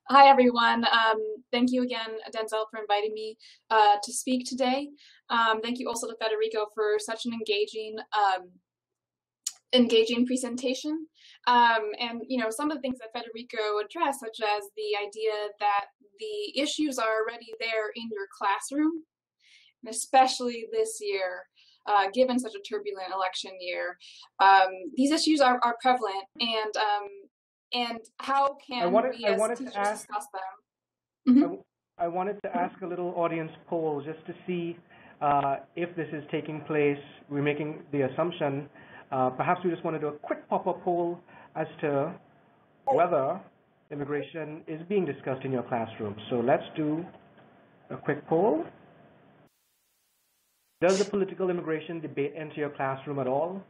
Hi, everyone. Thank you again, Denzel, for inviting me to speak today. Thank you also to Federico for such an engaging presentation. And some of the things that Federico addressed, such as the idea that the issues are already there in your classroom, and especially this year, given such a turbulent election year, these issues are prevalent, and how I can wanted we I as wanted to teachers ask discuss them? I, Mhm. w- I wanted to ask a little audience poll just to see if this is taking place. We're making the assumption. Perhaps we just want to do a quick pop-up poll as to whether immigration is being discussed in your classroom. So let's do a quick poll. Does the political immigration debate enter your classroom at all?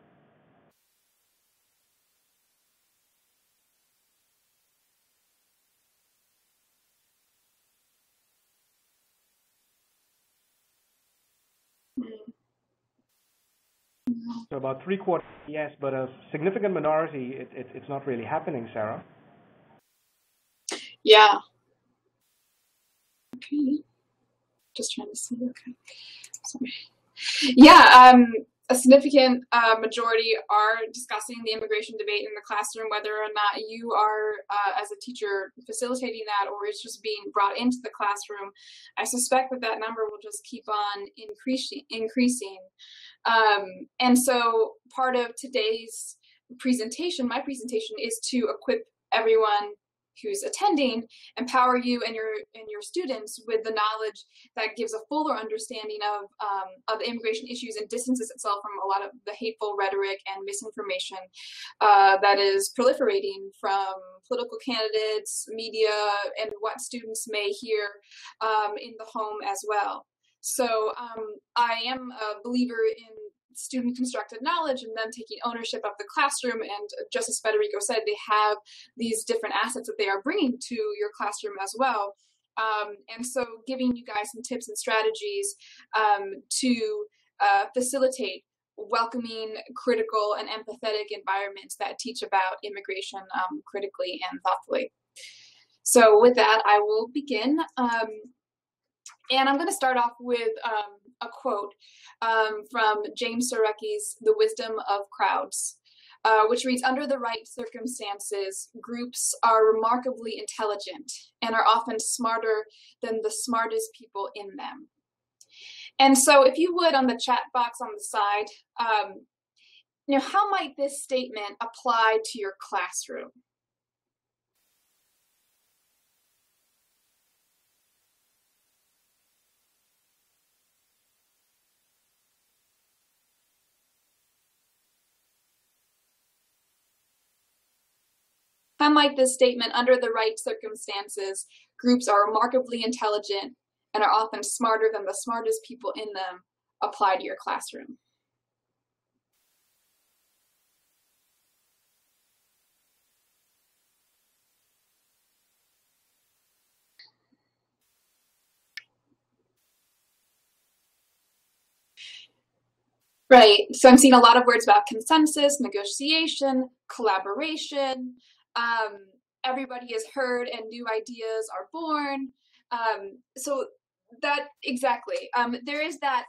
So about three-quarters yes, but a significant minority, it's not really happening, Sarah. Yeah. Okay. Just trying to see. Okay. Sorry. Yeah. A significant majority are discussing the immigration debate in the classroom, whether or not you are, as a teacher, facilitating that, or it's just being brought into the classroom. I suspect that number will just keep on increasing. And so part of today's presentation, my presentation, is to equip everyone who's attending, empower you and your students with the knowledge that gives a fuller understanding of immigration issues and distances itself from a lot of the hateful rhetoric and misinformation that is proliferating from political candidates, media, and what students may hear in the home as well. So I am a believer in student constructed knowledge and them taking ownership of the classroom. And just as Federico said, they have these different assets that they are bringing to your classroom as well. And so giving you guys some tips and strategies to facilitate welcoming, critical, and empathetic environments that teach about immigration critically and thoughtfully. So with that, I will begin. And I'm going to start off with a quote from James Sera Keys' The Wisdom of Crowds, which reads, "Under the right circumstances, groups are remarkably intelligent and are often smarter than the smartest people in them." And so if you would, on the chat box on the side, how might this statement apply to your classroom? How might this statement, "Under the right circumstances, groups are remarkably intelligent and are often smarter than the smartest people in them," apply to your classroom? Right. So I'm seeing a lot of words about consensus, negotiation, collaboration. Everybody is heard and new ideas are born. So that exactly. There is that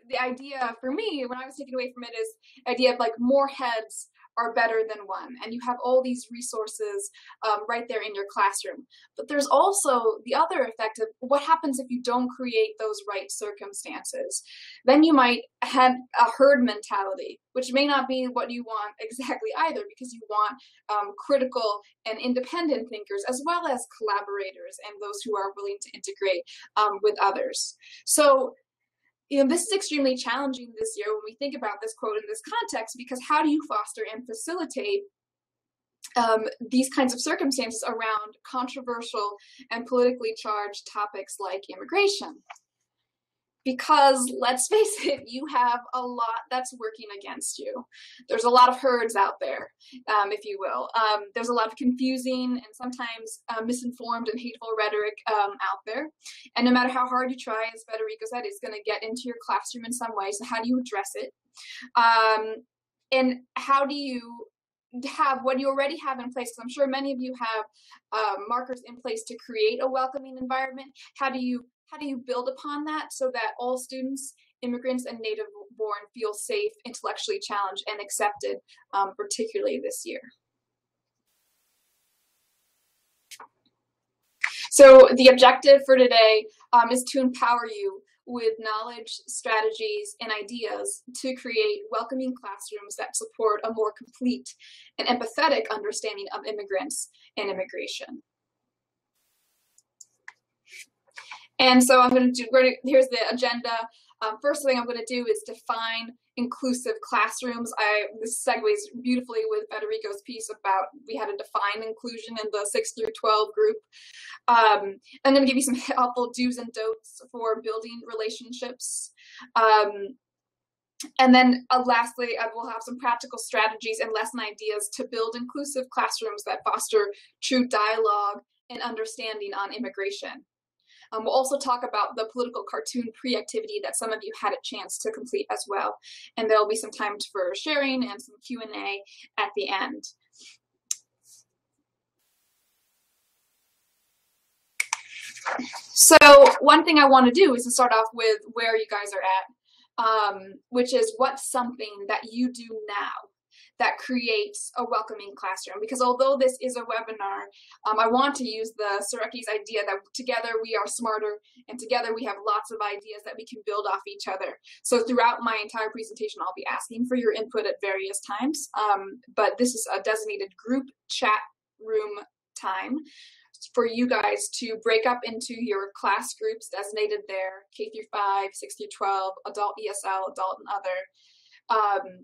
the idea for me when I was taken away from it is the idea of like more heads are better than one, and you have all these resources right there in your classroom. But there's also the other effect of what happens if you don't create those right circumstances. Then you might have a herd mentality, which may not be what you want exactly either, because you want critical and independent thinkers as well as collaborators and those who are willing to integrate with others. So this is extremely challenging this year when we think about this quote in this context, because how do you foster and facilitate these kinds of circumstances around controversial and politically charged topics like immigration? Because let's face it, you have a lot that's working against you. There's a lot of herds out there, if you will. There's a lot of confusing and sometimes misinformed and hateful rhetoric out there. And no matter how hard you try, as Federico said, it's going to get into your classroom in some way. So how do you address it? And how do you have what you already have in place, because I'm sure many of you have markers in place to create a welcoming environment. How do you build upon that so that all students, immigrants and native born, feel safe, intellectually challenged, and accepted, particularly this year? So the objective for today is to empower you with knowledge, strategies, and ideas to create welcoming classrooms that support a more complete and empathetic understanding of immigrants and immigration. And so here's the agenda. First thing I'm going to do is define inclusive classrooms. This segues beautifully with Federico's piece about we had to define inclusion in the 6 through 12 group. I'm going to give you some helpful do's and don'ts for building relationships. And then lastly, we'll have some practical strategies and lesson ideas to build inclusive classrooms that foster true dialogue and understanding on immigration. We'll also talk about the political cartoon pre-activity that some of you had a chance to complete as well. And there'll be some time for sharing and some Q&A at the end. So one thing I want to do is to start off with where you guys are at, which is what's something that you do now that creates a welcoming classroom. Because although this is a webinar, I want to use the Sera Keys idea that together we are smarter, and together we have lots of ideas that we can build off each other. So throughout my entire presentation, I'll be asking for your input at various times, but this is a designated group chat room time for you guys to break up into your class groups designated there, K through 5, 6 through 12, adult ESL, adult and other.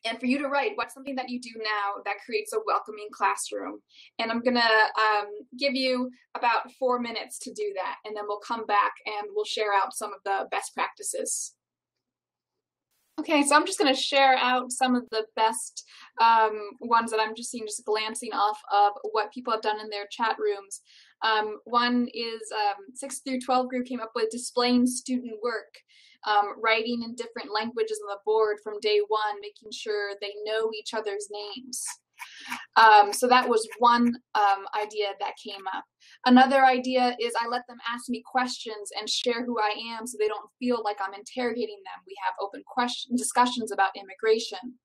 And for you to write what's something that you do now that creates a welcoming classroom. And I'm gonna give you about 4 minutes to do that, and then we'll come back and we'll share out some of the best practices. Okay, so I'm just gonna share out some of the best ones that I'm just seeing, just glancing off of what people have done in their chat rooms. One is 6 through 12 group came up with displaying student work. Writing in different languages on the board from day one, making sure they know each other's names. So that was one idea that came up. Another idea is I let them ask me questions and share who I am so they don't feel like I'm interrogating them. We have open discussions about immigration.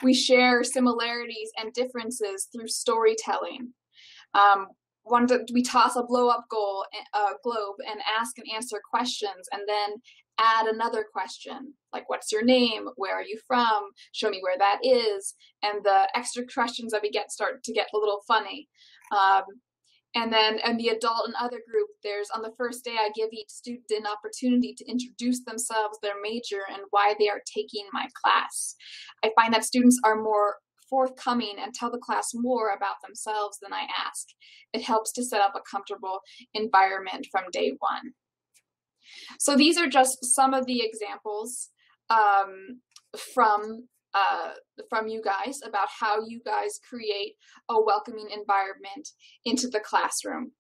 We share similarities and differences through storytelling. We toss a blow-up globe and ask and answer questions, and then add another question, like what's your name, where are you from, show me where that is, and the extra questions that we get start to get a little funny. And then in the adult and other group, there's on the first day I give each student an opportunity to introduce themselves, their major, and why they are taking my class. I find that students are more forthcoming and tell the class more about themselves than I ask. It helps to set up a comfortable environment from day one. So these are just some of the examples from you guys about how you guys create a welcoming environment into the classroom.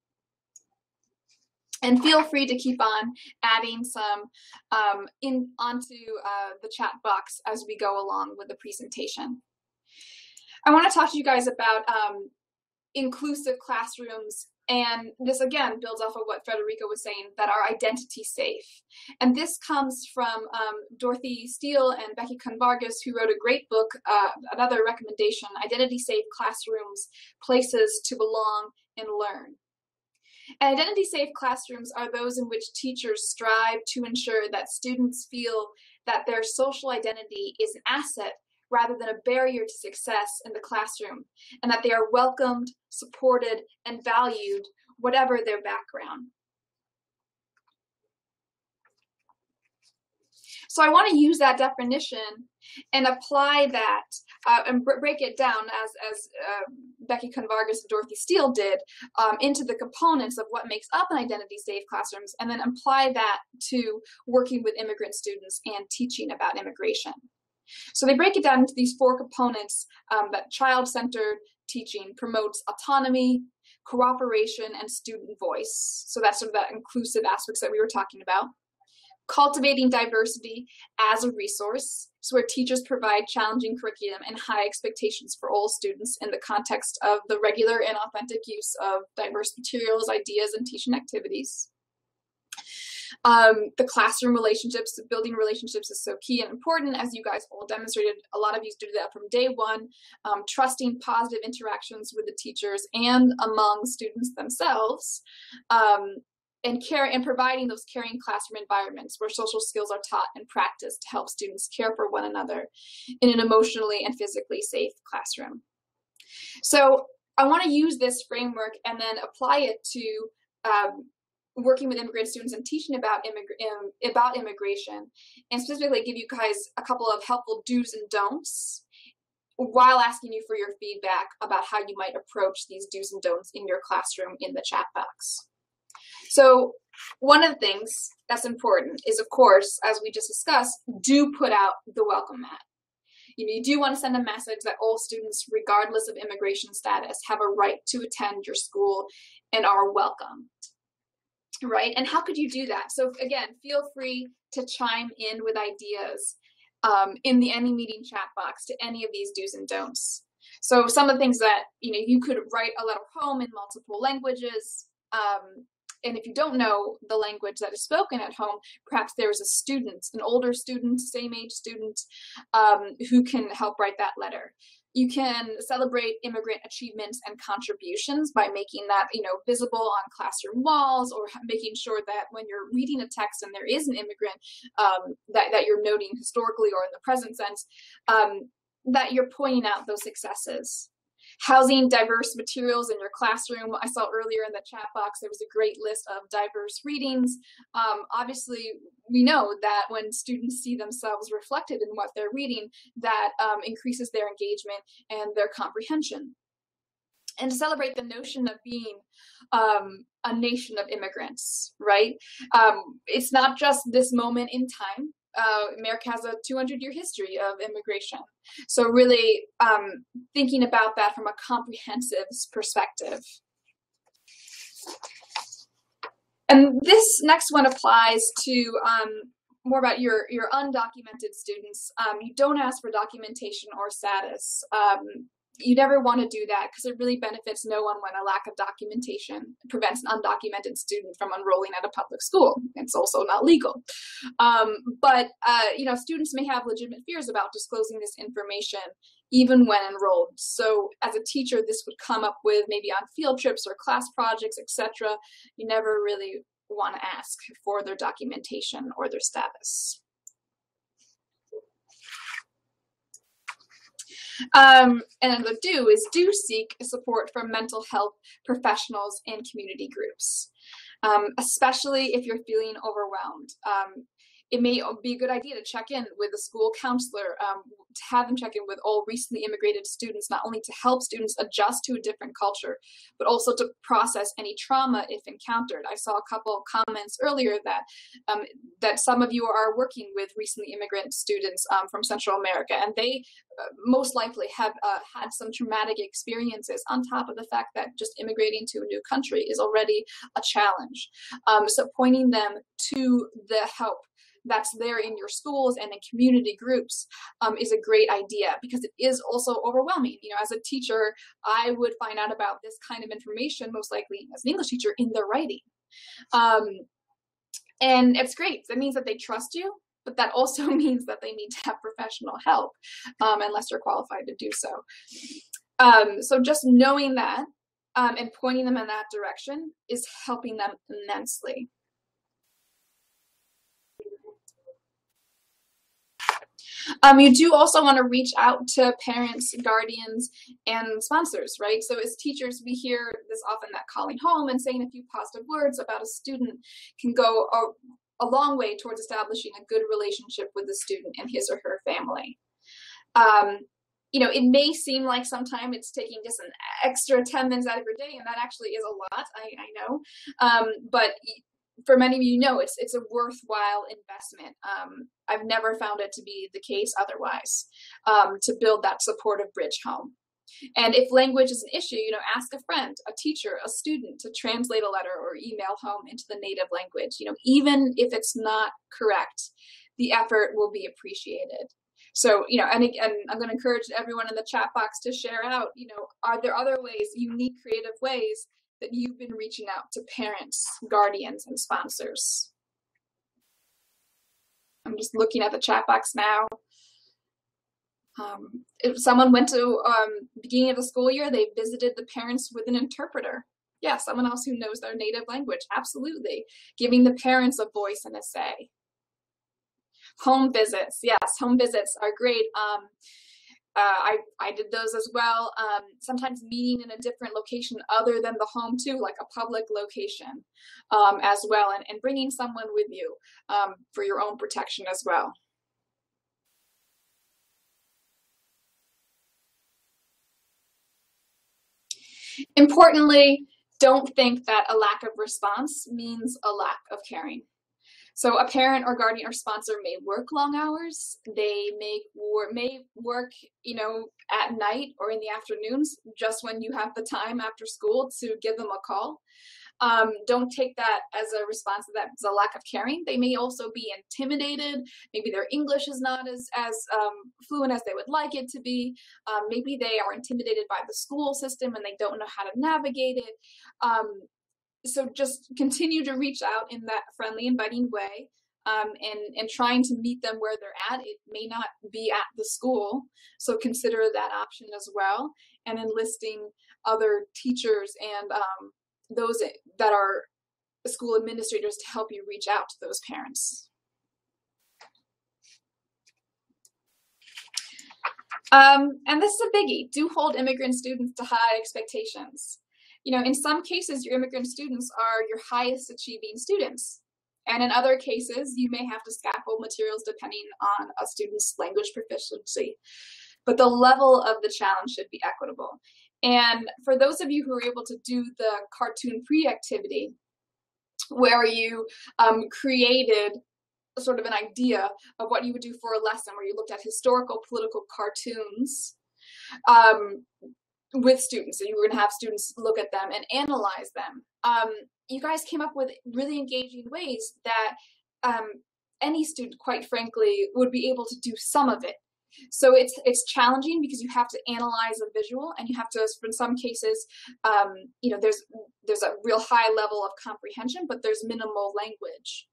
And feel free to keep on adding some onto the chat box as we go along with the presentation. I want to talk to you guys about inclusive classrooms, and this again builds off of what Federico was saying, that are identity safe. And this comes from Dorothy Steele and Becky Convargas, who wrote a great book, another recommendation, Identity Safe Classrooms, Places to Belong and Learn. And identity safe classrooms are those in which teachers strive to ensure that students feel that their social identity is an asset rather than a barrier to success in the classroom, and that they are welcomed, supported, and valued, whatever their background. So I want to use that definition and apply that and break it down as Becky Convargas and Dorothy Steele did into the components of what makes up an identity-safe classrooms, and then apply that to working with immigrant students and teaching about immigration. So they break it down into these 4 components that child-centered teaching promotes autonomy, cooperation, and student voice. So that's sort of that inclusive aspects that we were talking about. cultivating diversity as a resource, so where teachers provide challenging curriculum and high expectations for all students in the context of the regular and authentic use of diverse materials, ideas, and teaching activities. The classroom relationships, building relationships is so key and important, as you guys all demonstrated. A lot of you do that from day one, trusting positive interactions with the teachers and among students themselves, and providing those caring classroom environments where social skills are taught and practiced to help students care for one another in an emotionally and physically safe classroom. So I want to use this framework and then apply it to working with immigrant students and teaching about immigration, and specifically give you guys a couple of helpful do's and don'ts while asking you for your feedback about how you might approach these do's and don'ts in your classroom in the chat box. So one of the things that's important is, of course, as we just discussed, do put out the welcome mat. You do want to send a message that all students, regardless of immigration status, have a right to attend your school and are welcome. Right? And how could you do that? So again, feel free to chime in with ideas in the Any Meeting chat box to any of these do's and don'ts. So some of the things that, you could write a letter home in multiple languages. And if you don't know the language that is spoken at home, perhaps there is a student, an older student, same age student, who can help write that letter. You can celebrate immigrant achievements and contributions by making that, visible on classroom walls, or making sure that when you're reading a text and there is an immigrant that you're noting historically or in the present sense, that you're pointing out those successes. Housing diverse materials in your classroom. I saw earlier in the chat box, there was a great list of diverse readings. Obviously, we know that when students see themselves reflected in what they're reading, that increases their engagement and their comprehension. And to celebrate the notion of being a nation of immigrants, right? It's not just this moment in time. America has a 200-year history of immigration. So really thinking about that from a comprehensive perspective. And this next one applies to more about your undocumented students. You don't ask for documentation or status. You never want to do that because it really benefits no one when a lack of documentation prevents an undocumented student from enrolling at a public school. It's also not legal. But students may have legitimate fears about disclosing this information even when enrolled. So as a teacher, this would come up with maybe on field trips or class projects, etc. You never really want to ask for their documentation or their status. And another do is do seek support from mental health professionals and community groups, especially if you're feeling overwhelmed. It may be a good idea to check in with a school counselor, to have them check in with all recently immigrated students, not only to help students adjust to a different culture, but also to process any trauma if encountered. I saw a couple of comments earlier that some of you are working with recently immigrant students from Central America, and they most likely have had some traumatic experiences on top of the fact that just immigrating to a new country is already a challenge. So pointing them to the help that's there in your schools and in community groups is a great idea, because it is also overwhelming. As a teacher, I would find out about this kind of information, most likely as an English teacher, in their writing. And it's great. That means that they trust you, but that also means that they need to have professional help unless you're qualified to do so. So just knowing that and pointing them in that direction is helping them immensely. You do also want to reach out to parents, guardians, and sponsors, right? So as teachers, we hear this often, that calling home and saying a few positive words about a student can go a long way towards establishing a good relationship with the student and his or her family. It may seem like sometimes it's taking just an extra 10 minutes out of your day, and that actually is a lot, I know. But for many of you it's a worthwhile investment. I've never found it to be the case otherwise, to build that supportive bridge home. And if language is an issue, ask a friend, a teacher, a student to translate a letter or email home into the native language. Even if it's not correct, the effort will be appreciated. So, and I'm going to encourage everyone in the chat box to share out, are there other ways, unique, creative ways that you've been reaching out to parents, guardians, and sponsors? I'm just looking at the chat box now. If someone went to beginning of the school year, they visited the parents with an interpreter. Yeah, someone else who knows their native language. Absolutely. Giving the parents a voice and a say. Home visits. Yes, home visits are great. I did those as well. Sometimes meeting in a different location other than the home too, like a public location as well, and bringing someone with you for your own protection as well. Importantly, don't think that a lack of response means a lack of caring. So a parent or guardian or sponsor may work long hours. They may work, at night or in the afternoons, just when you have the time after school to give them a call. Don't take that as a response that it's a lack of caring. They may also be intimidated. Maybe their English is not as fluent as they would like it to be. Maybe they are intimidated by the school system and they don't know how to navigate it. So just continue to reach out in that friendly, inviting way, and trying to meet them where they're at. It may not be at the school, so consider that option as well, and enlisting other teachers and those that are school administrators to help you reach out to those parents. And this is a biggie. Do hold immigrant students to high expectations. In some cases, your immigrant students are your highest achieving students. And in other cases, you may have to scaffold materials depending on a student's language proficiency. But the level of the challenge should be equitable. And for those of you who were able to do the cartoon pre-activity, where you created sort of an idea of what you would do for a lesson, where you looked at historical political cartoons with students, and you were going to have students look at them and analyze them. You guys came up with really engaging ways that any student, quite frankly, would be able to do some of it. So it's challenging because you have to analyze a visual, and you have to, in some cases, there's a real high level of comprehension, but there's minimal language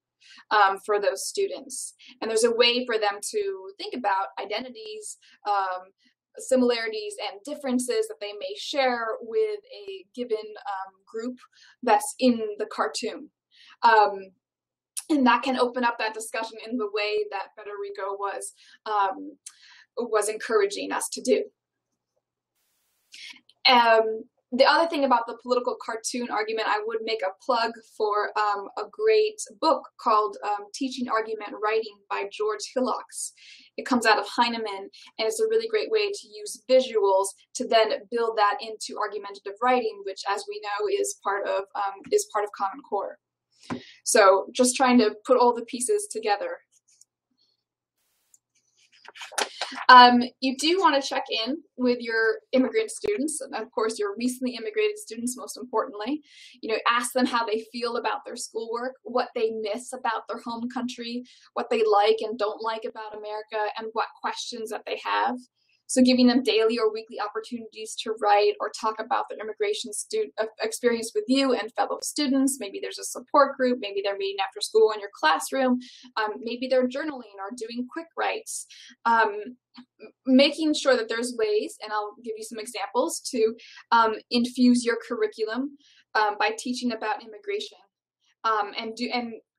for those students. And there's a way for them to think about identities, similarities and differences that they may share with a given group that's in the cartoon. And that can open up that discussion in the way that Federico was encouraging us to do. The other thing about the political cartoon argument, I would make a plug for a great book called Teaching Argument Writing by George Hillocks. It comes out of Heinemann, and it's a really great way to use visuals to then build that into argumentative writing, which, as we know, is part of Common Core. So just trying to put all the pieces together. You do want to check in with your immigrant students, and of course your recently immigrated students most importantly. Ask them how they feel about their schoolwork, what they miss about their home country, what they like and don't like about America, and what questions that they have. So giving them daily or weekly opportunities to write or talk about their immigration experience with you and fellow students. Maybe there's a support group, maybe they're meeting after school in your classroom, maybe they're journaling or doing quick writes. Making sure that there's ways, and I'll give you some examples, to infuse your curriculum by teaching about immigration. And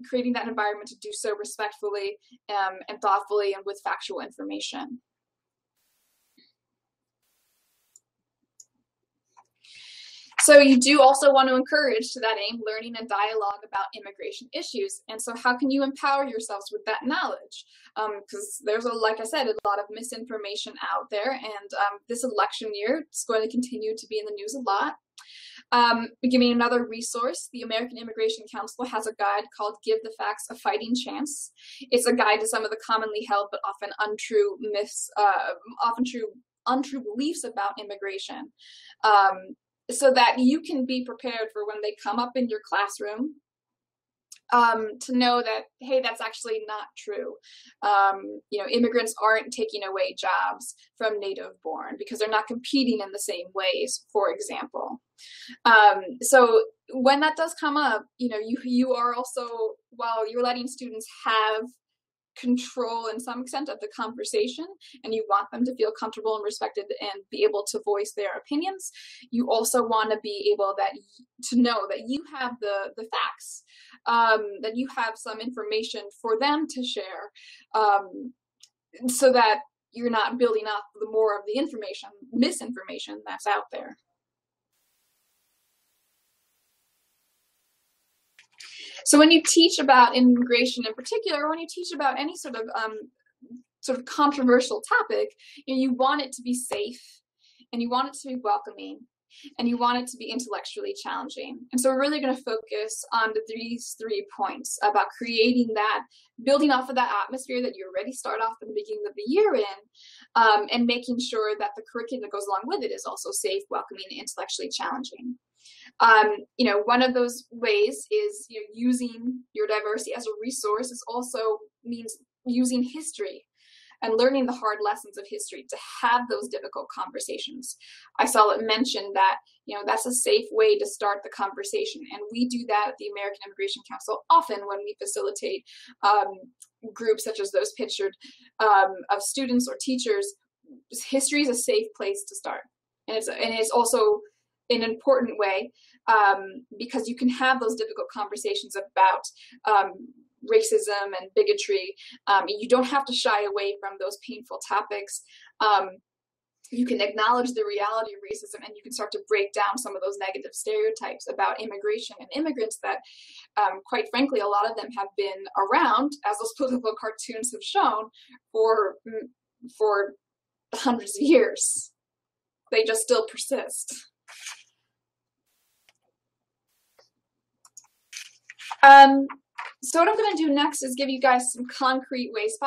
creating that environment to do so respectfully and thoughtfully and with factual information. So you do also want to encourage, to that aim, learning and dialogue about immigration issues. And so how can you empower yourselves with that knowledge? Because there's, like I said, a lot of misinformation out there, and this election year, it's going to continue to be in the news a lot. Giving another resource, the American Immigration Council has a guide called Give the Facts a Fighting Chance. It's a guide to some of the commonly held but often untrue myths, often true untrue beliefs about immigration, so that you can be prepared for when they come up in your classroom, to know that, hey, that's actually not true. Immigrants aren't taking away jobs from native born because they're not competing in the same ways, for example. So when that does come up, you are also, while you're letting students have control in some extent of the conversation, and you want them to feel comfortable and respected and be able to voice their opinions, you also want to be able to know that you have the facts, that you have some information for them to share, so that you're not building up the more of the misinformation that's out there. So when you teach about immigration in particular, when you teach about any sort of controversial topic, you want it to be safe, and you want it to be welcoming, and you want it to be intellectually challenging. And so we're really going to focus on these 3 points about creating that, building off of that atmosphere that you already start off at the beginning of the year in, and making sure that the curriculum that goes along with it is also safe, welcoming, and intellectually challenging. One of those ways is using your diversity as a resource. Is also means using history and learning the hard lessons of history to have those difficult conversations. I saw it mentioned that that's a safe way to start the conversation, and we do that at the American Immigration Council often when we facilitate groups such as those pictured, of students or teachers. History is a safe place to start, and it's also an important way, because you can have those difficult conversations about racism and bigotry. You don't have to shy away from those painful topics. You can acknowledge the reality of racism, and you can start to break down some of those negative stereotypes about immigration and immigrants that, quite frankly, a lot of them have been around, as those political cartoons have shown, for hundreds of years. They just still persist. So what I'm going to do next is give you guys some 5 concrete ways,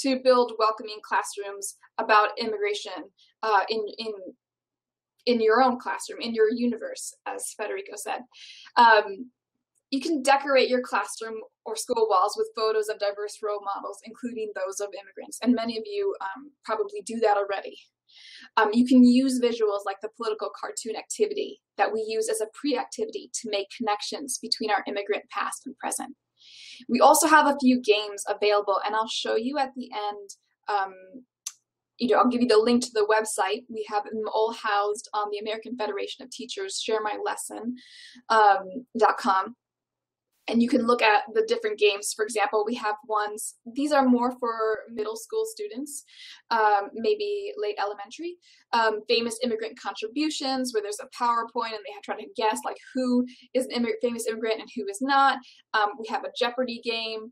to build welcoming classrooms about immigration, in your own classroom, in your universe, as Federico said. You can decorate your classroom or school walls with photos of diverse role models, including those of immigrants, and many of you probably do that already. You can use visuals like the political cartoon activity that we use as a pre-activity to make connections between our immigrant past and present. We also have a few games available, and I'll show you at the end. I'll give you the link to the website. We have them all housed on the American Federation of Teachers sharemylesson.com. And you can look at the different games. For example, we have ones, these are more for middle school students, maybe late elementary. Famous immigrant contributions, where there's a PowerPoint and they try to guess like who is an famous immigrant and who is not. We have a Jeopardy game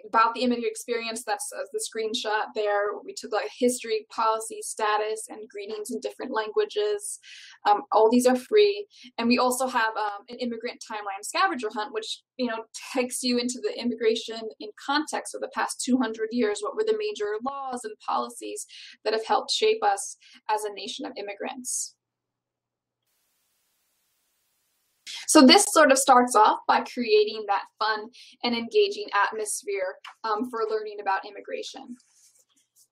about the immigrant experience. That's the screenshot there. We took like history, policy, status, and greetings in different languages. All these are free. And we also have an immigrant timeline scavenger hunt, which takes you into the immigration in context of the past 200 years. What were the major laws and policies that have helped shape us as a nation of immigrants? So this sort of starts off by creating that fun and engaging atmosphere for learning about immigration.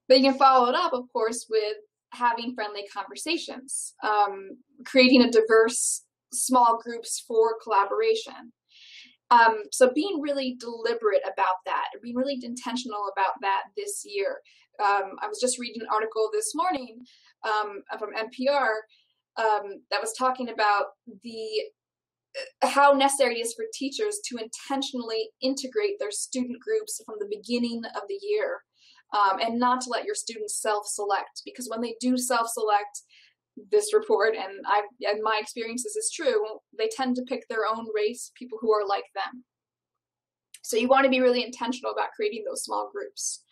But you can follow it up, of course, with having friendly conversations, creating a diverse small groups for collaboration. So being really deliberate about that, being really intentional about that this year. I was just reading an article this morning from NPR that was talking about how necessary it is for teachers to intentionally integrate their student groups from the beginning of the year, and not to let your students self-select, because when they do self-select, this report, and my experience is true, they tend to pick their own race, people who are like them. So you want to be really intentional about creating those small groups.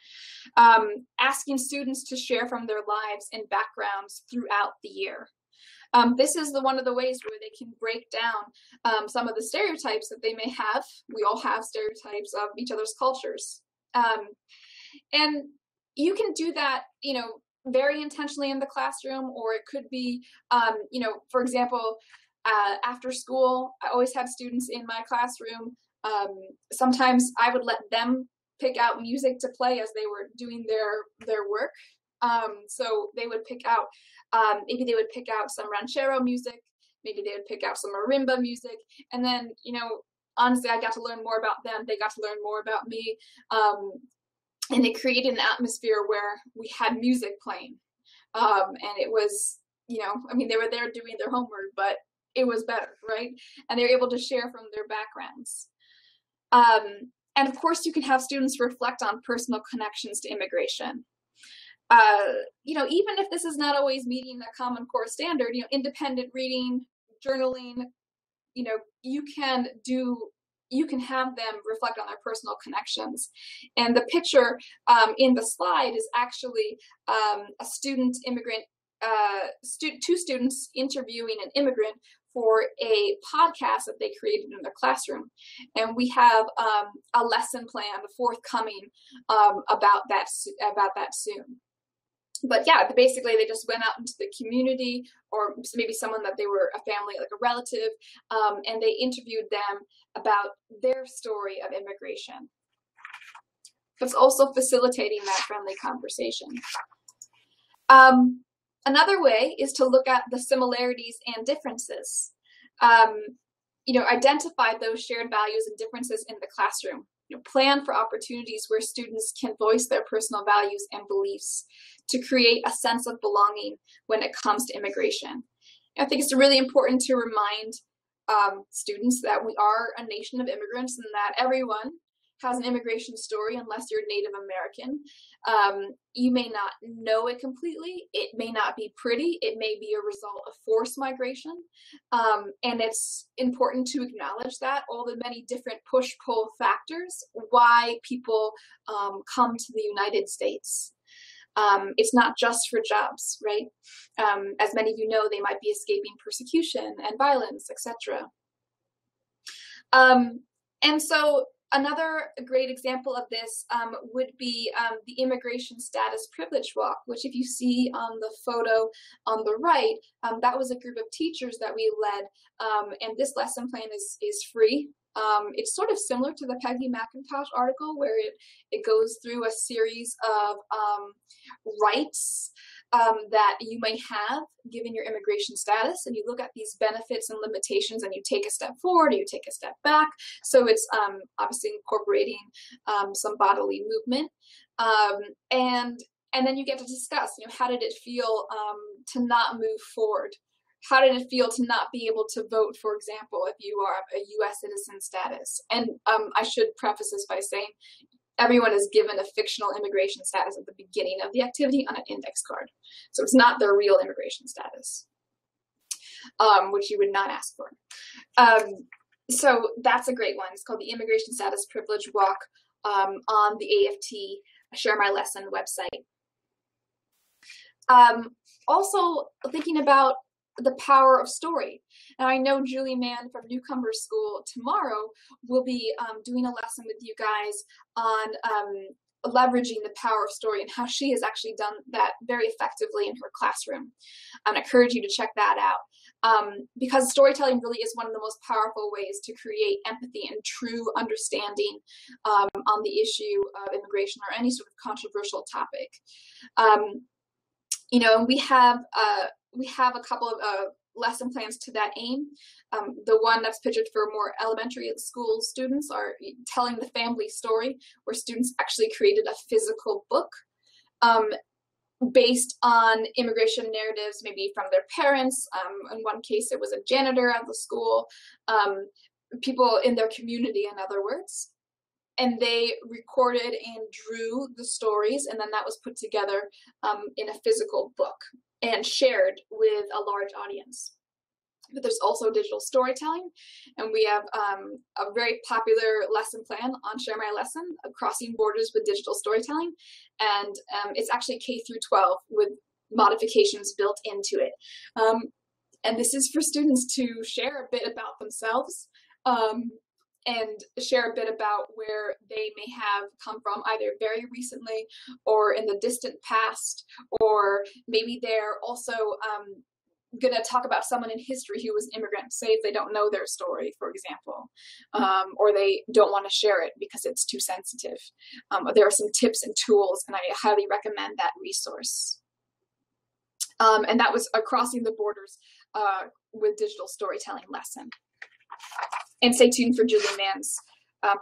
Asking students to share from their lives and backgrounds throughout the year. This is one of the ways where they can break down some of the stereotypes that they may have. We all have stereotypes of each other's cultures. And you can do that, very intentionally in the classroom, or it could be, for example, after school, I always have students in my classroom. Sometimes I would let them pick out music to play as they were doing their work. So they would pick out, maybe they would pick out some ranchero music, maybe they would pick out some marimba music, and then, honestly, I got to learn more about them. They got to learn more about me. And it created an atmosphere where we had music playing. And it was, they were there doing their homework, but it was better, right? And they were able to share from their backgrounds. And of course, you can have students reflect on personal connections to immigration. Even if this is not always meeting a Common Core standard, independent reading, journaling, you can have them reflect on their personal connections. And the picture in the slide is actually a student immigrant, two students interviewing an immigrant for a podcast that they created in their classroom. And we have a lesson plan forthcoming about that soon. But yeah, basically they just went out into the community, or maybe someone that they were a family, like a relative, and they interviewed them about their story of immigration. But it's also facilitating that friendly conversation. Another way is to look at the similarities and differences. Identify those shared values and differences in the classroom. Plan for opportunities where students can voice their personal values and beliefs to create a sense of belonging when it comes to immigration. I think it's really important to remind students that we are a nation of immigrants and that everyone has an immigration story unless you're Native American. You may not know it completely. It may not be pretty. It may be a result of forced migration. And it's important to acknowledge that, all the many different push-pull factors why people come to the United States. It's not just for jobs, right? As many of you know, they might be escaping persecution and violence, etc. And so another great example of this would be the immigration status privilege walk, which if you see on the photo on the right, that was a group of teachers that we led, and this lesson plan is free. It's sort of similar to the Peggy McIntosh article, where it goes through a series of rights that you may have given your immigration status, and you look at these benefits and limitations, and you take a step forward, or you take a step back. So it's obviously incorporating some bodily movement, and then you get to discuss, how did it feel to not move forward? How did it feel to not be able to vote, for example, if you are a U.S. citizen status? And I should preface this by saying everyone is given a fictional immigration status at the beginning of the activity on an index card. So it's not their real immigration status, which you would not ask for. So that's a great one. It's called the Immigration Status Privilege Walk on the AFT Share My Lesson website. Also thinking about the power of story. Now, I know Julie Mann from Newcomer School tomorrow will be doing a lesson with you guys on leveraging the power of story and how she has actually done that very effectively in her classroom. I encourage you to check that out because storytelling really is one of the most powerful ways to create empathy and true understanding on the issue of immigration or any sort of controversial topic. We have a couple of lesson plans to that aim. The one that's pictured for more elementary school students are telling the family story, where students actually created a physical book based on immigration narratives, maybe from their parents. In one case, it was a janitor at the school, people in their community, in other words. And they recorded and drew the stories, and then that was put together in a physical book and shared with a large audience. But there's also digital storytelling, and we have a very popular lesson plan on Share My Lesson, Crossing Borders with Digital Storytelling, and it's actually K through 12 with modifications built into it. And this is for students to share a bit about themselves, and share a bit about where they may have come from, either very recently or in the distant past, or maybe they're also going to talk about someone in history who was an immigrant, say if they don't know their story, for example, or they don't want to share it because it's too sensitive. There are some tips and tools, and I highly recommend that resource. And that was a Crossing the Borders with Digital Storytelling lesson. And stay tuned for Julie Mann's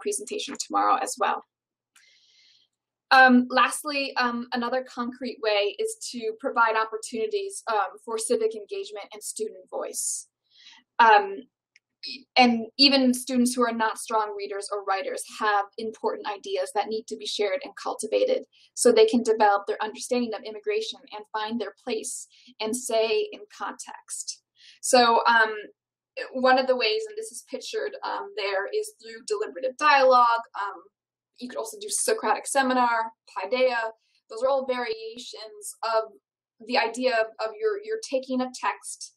presentation tomorrow as well. Lastly, another concrete way is to provide opportunities for civic engagement and student voice. And even students who are not strong readers or writers have important ideas that need to be shared and cultivated so they can develop their understanding of immigration and find their place and say in context. So one of the ways, and this is pictured there, is through deliberative dialogue. You could also do Socratic seminar, paideia. Those are all variations of the idea of you're taking a text,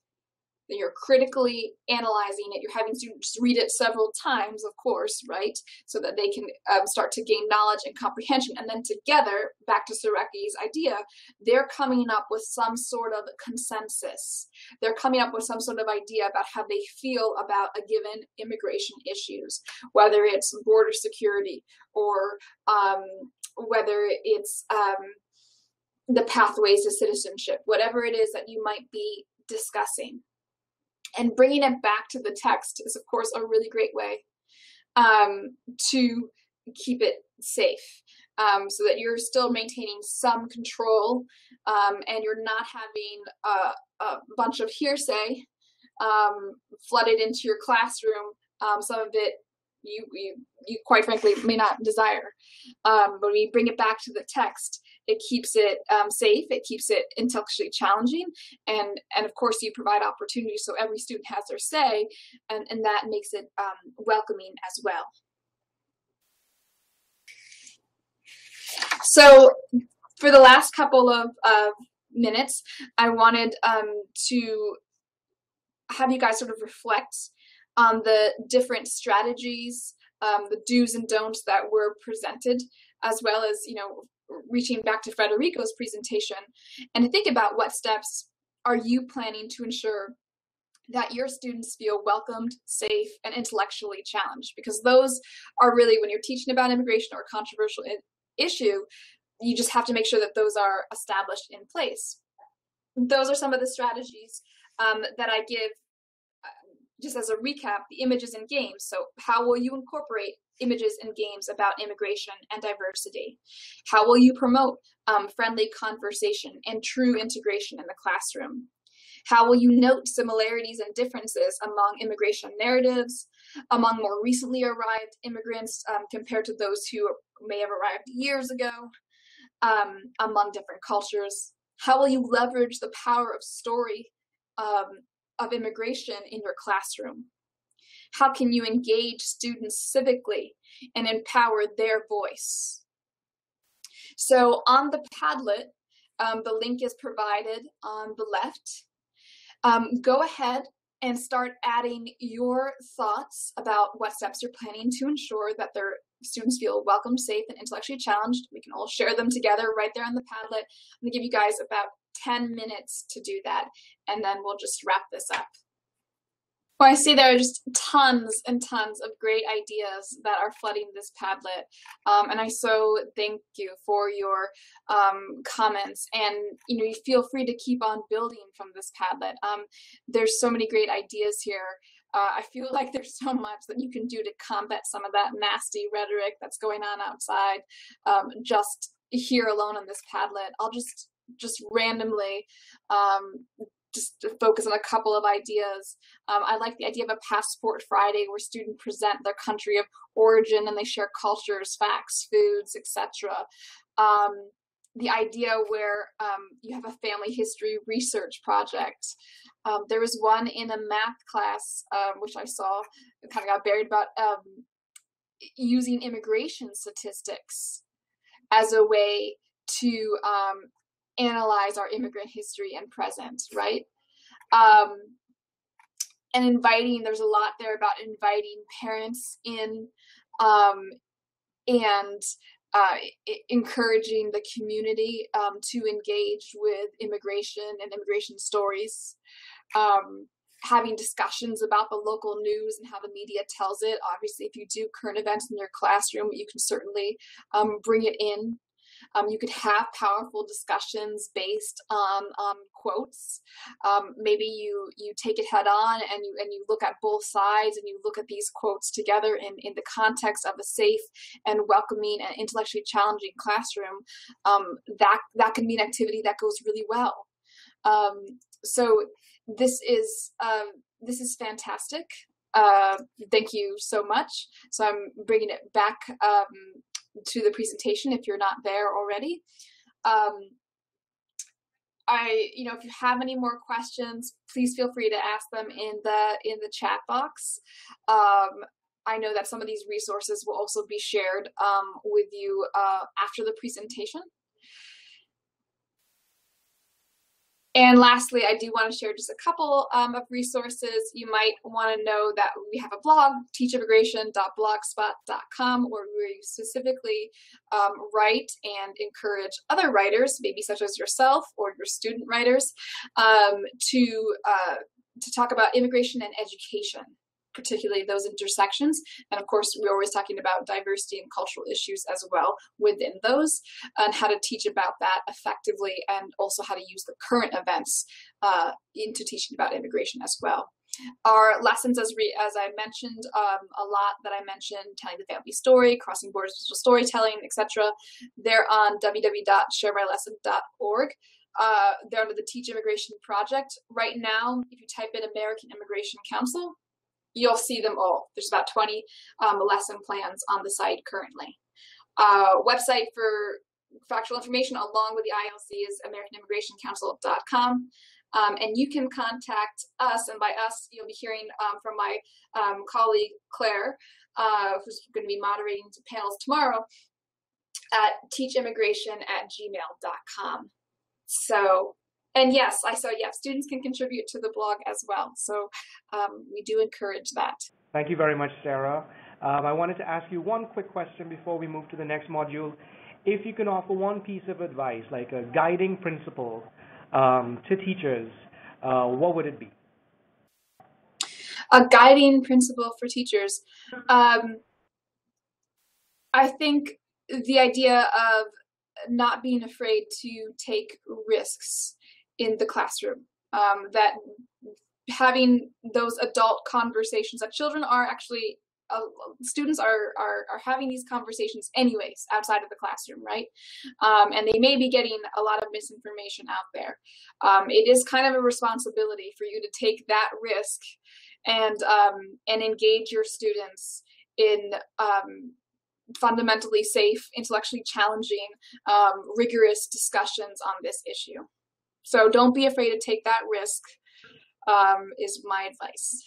that you're critically analyzing it. You're having students read it several times, of course, right? So that they can start to gain knowledge and comprehension. And then together, back to Sera Keys' idea, they're coming up with some sort of consensus. They're coming up with some sort of idea about how they feel about a given immigration issues, whether it's border security or whether it's the pathways to citizenship, whatever it is that you might be discussing. And bringing it back to the text is, of course, a really great way to keep it safe, so that you're still maintaining some control and you're not having a bunch of hearsay flooded into your classroom. Some of it you quite frankly may not desire. But when you bring it back to the text, it keeps it safe, it keeps it intellectually challenging, and of course you provide opportunities so every student has their say, and that makes it welcoming as well. So for the last couple of minutes, I wanted to have you guys sort of reflect on the different strategies, the do's and don'ts that were presented, as well as, you know, reaching back to Federico's presentation, and to think about what steps are you planning to ensure that your students feel welcomed, safe, and intellectually challenged, because those are really, when you're teaching about immigration or a controversial issue, you just have to make sure that those are established in place. Those are some of the strategies that I give. Just as a recap, the images in games. So how will you incorporate images in games about immigration and diversity? How will you promote friendly conversation and true integration in the classroom? How will you note similarities and differences among immigration narratives, among more recently arrived immigrants compared to those who may have arrived years ago, among different cultures? How will you leverage the power of story of immigration in your classroom? How can you engage students civically and empower their voice? So on the Padlet, the link is provided on the left. Go ahead and start adding your thoughts about what steps you're planning to ensure that their students feel welcome, safe, and intellectually challenged. We can all share them together right there on the Padlet. I'm going to give you guys about 10 minutes to do that, and then we'll just wrap this up. Well, I see there are just tons and tons of great ideas that are flooding this Padlet, and I so thank you for your comments, and you feel free to keep on building from this Padlet. There's so many great ideas here. I feel like there's so much that you can do to combat some of that nasty rhetoric that's going on outside. Just here alone on this Padlet, I'll just randomly just to focus on a couple of ideas. I like the idea of a Passport Friday where students present their country of origin and they share cultures, facts, foods, etc. The idea where you have a family history research project. There was one in a math class, which I saw, it kind of got buried, about using immigration statistics as a way to analyze our immigrant history and present, right? and inviting, there's a lot there about inviting parents in, and encouraging the community to engage with immigration and immigration stories. Having discussions about the local news and how the media tells it. Obviously, if you do current events in your classroom, you can certainly bring it in. You could have powerful discussions based on quotes. Maybe you take it head on and you look at both sides and you look at these quotes together in the context of a safe and welcoming and intellectually challenging classroom. That can be an activity that goes really well. So this is fantastic. Thank you so much. So I'm bringing it back to the presentation if you're not there already. If you have any more questions, please feel free to ask them in the chat box. I know that some of these resources will also be shared with you after the presentation. And lastly, I do want to share just a couple of resources. You might want to know that we have a blog, teachimmigration.blogspot.com, where we specifically write and encourage other writers, maybe such as yourself or your student writers, to talk about immigration and education, particularly those intersections. And of course, we're always talking about diversity and cultural issues as well within those, and how to teach about that effectively, and also how to use the current events into teaching about immigration as well. Our lessons, as I mentioned, a lot that I mentioned, telling the family story, crossing borders, digital storytelling, etc. They're on www.sharemylesson.org. They're under the Teach Immigration Project. Right now, if you type in American Immigration Council, you'll see them all. There's about 20 lesson plans on the site currently. Website for factual information along with the ILC is AmericanImmigrationCouncil.com. And you can contact us, and by us, you'll be hearing from my colleague Claire, who's going to be moderating the panels tomorrow, at teachimmigration@gmail.com. So, and yes, students can contribute to the blog as well. So we do encourage that. Thank you very much, Sarah. I wanted to ask you one quick question before we move to the next module. If you can offer one piece of advice, like a guiding principle to teachers, what would it be? A guiding principle for teachers. I think the idea of not being afraid to take risks in the classroom, that having those adult conversations that children are actually, students are having these conversations anyways outside of the classroom, right? And they may be getting a lot of misinformation out there. It is kind of a responsibility for you to take that risk and engage your students in fundamentally safe, intellectually challenging, rigorous discussions on this issue. So don't be afraid to take that risk, is my advice.